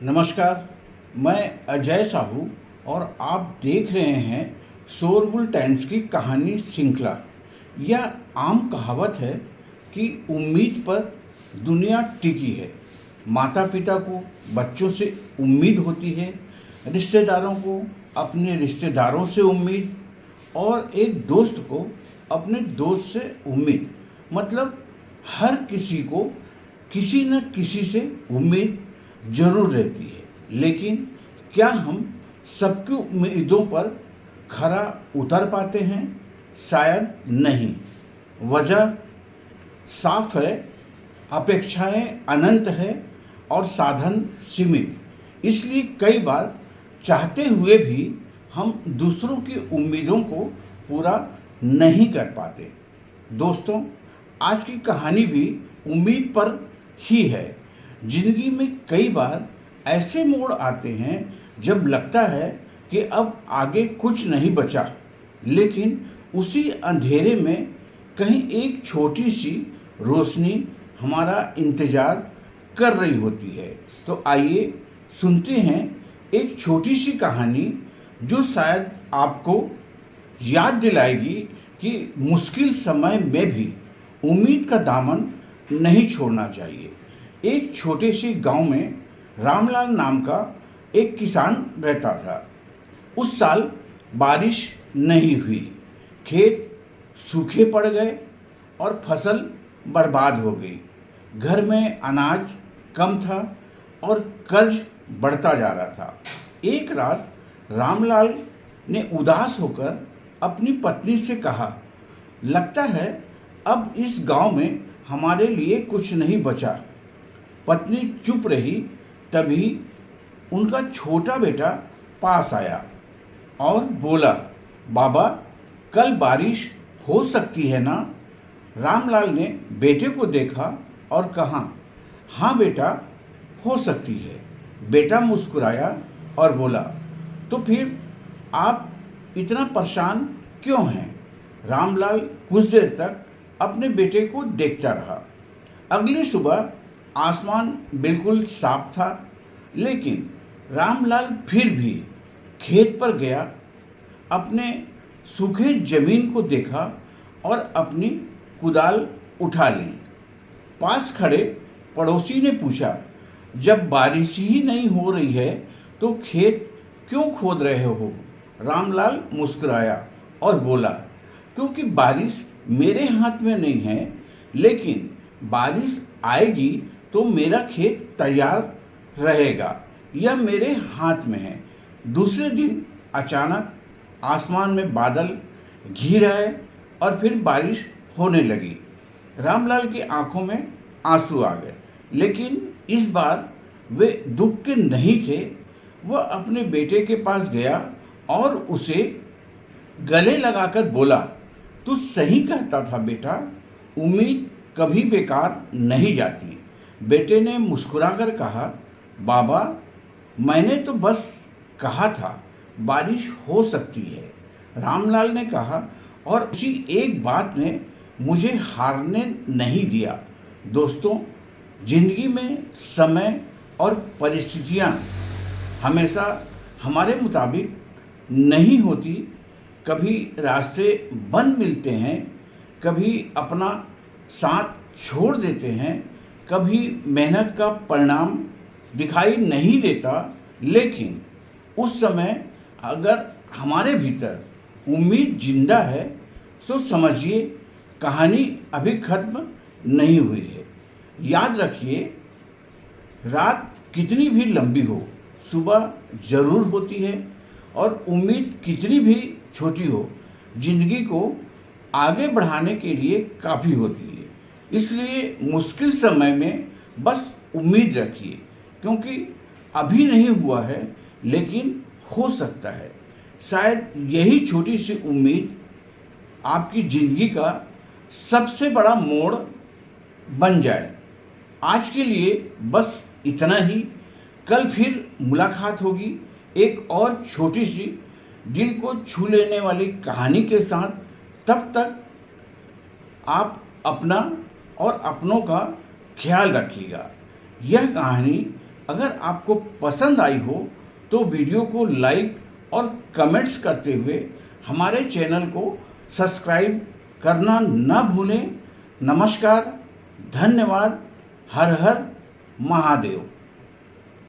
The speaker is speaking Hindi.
नमस्कार। मैं अजय साहू और आप देख रहे हैं शोरगुल टाइम्स की कहानी श्रृंखला। यह आम कहावत है कि उम्मीद पर दुनिया टिकी है। माता पिता को बच्चों से उम्मीद होती है, रिश्तेदारों को अपने रिश्तेदारों से उम्मीद, और एक दोस्त को अपने दोस्त से उम्मीद। मतलब हर किसी को किसी न किसी से उम्मीद जरूर रहती है। लेकिन क्या हम सबकी उम्मीदों पर खरा उतर पाते हैं? शायद नहीं। वजह साफ है, अपेक्षाएं अनंत है और साधन सीमित। इसलिए कई बार चाहते हुए भी हम दूसरों की उम्मीदों को पूरा नहीं कर पाते। दोस्तों, आज की कहानी भी उम्मीद पर ही है। जिंदगी में कई बार ऐसे मोड़ आते हैं जब लगता है कि अब आगे कुछ नहीं बचा, लेकिन उसी अंधेरे में कहीं एक छोटी सी रोशनी हमारा इंतजार कर रही होती है। तो आइए सुनते हैं एक छोटी सी कहानी जो शायद आपको याद दिलाएगी कि मुश्किल समय में भी उम्मीद का दामन नहीं छोड़ना चाहिए। एक छोटे से गांव में रामलाल नाम का एक किसान रहता था। उस साल बारिश नहीं हुई, खेत सूखे पड़ गए और फसल बर्बाद हो गई। घर में अनाज कम था और कर्ज बढ़ता जा रहा था। एक रात रामलाल ने उदास होकर अपनी पत्नी से कहा, लगता है अब इस गांव में हमारे लिए कुछ नहीं बचा। पत्नी चुप रही। तभी उनका छोटा बेटा पास आया और बोला, बाबा, कल बारिश हो सकती है ना? रामलाल ने बेटे को देखा और कहा, हाँ बेटा, हो सकती है। बेटा मुस्कुराया और बोला, तो फिर आप इतना परेशान क्यों हैं? रामलाल कुछ देर तक अपने बेटे को देखता रहा। अगली सुबह आसमान बिल्कुल साफ था, लेकिन रामलाल फिर भी खेत पर गया, अपने सूखे जमीन को देखा और अपनी कुदाल उठा ली। पास खड़े पड़ोसी ने पूछा, जब बारिश ही नहीं हो रही है तो खेत क्यों खोद रहे हो? रामलाल मुस्कुराया और बोला, क्योंकि बारिश मेरे हाथ में नहीं है, लेकिन बारिश आएगी तो मेरा खेत तैयार रहेगा, यह मेरे हाथ में है। दूसरे दिन अचानक आसमान में बादल घिर आए और फिर बारिश होने लगी। रामलाल की आंखों में आंसू आ गए, लेकिन इस बार वे दुख के नहीं थे। वह अपने बेटे के पास गया और उसे गले लगाकर बोला, तू सही कहता था बेटा, उम्मीद कभी बेकार नहीं जाती। बेटे ने मुस्कुराकर कहा, बाबा, मैंने तो बस कहा था बारिश हो सकती है। रामलाल ने कहा, और उसी एक बात ने मुझे हारने नहीं दिया। दोस्तों, जिंदगी में समय और परिस्थितियां हमेशा हमारे मुताबिक नहीं होती। कभी रास्ते बंद मिलते हैं, कभी अपना साथ छोड़ देते हैं, कभी मेहनत का परिणाम दिखाई नहीं देता। लेकिन उस समय अगर हमारे भीतर उम्मीद जिंदा है तो समझिए कहानी अभी खत्म नहीं हुई है। याद रखिए, रात कितनी भी लंबी हो, सुबह जरूर होती है, और उम्मीद कितनी भी छोटी हो, जिंदगी को आगे बढ़ाने के लिए काफ़ी होती है। इसलिए मुश्किल समय में बस उम्मीद रखिए, क्योंकि अभी नहीं हुआ है, लेकिन हो सकता है। शायद यही छोटी सी उम्मीद आपकी ज़िंदगी का सबसे बड़ा मोड़ बन जाए। आज के लिए बस इतना ही। कल फिर मुलाकात होगी एक और छोटी सी दिल को छू लेने वाली कहानी के साथ। तब तक आप अपना और अपनों का ख्याल रखिएगा। यह कहानी अगर आपको पसंद आई हो तो वीडियो को लाइक और कमेंट्स करते हुए हमारे चैनल को सब्सक्राइब करना न भूलें। नमस्कार, धन्यवाद, हर हर महादेव।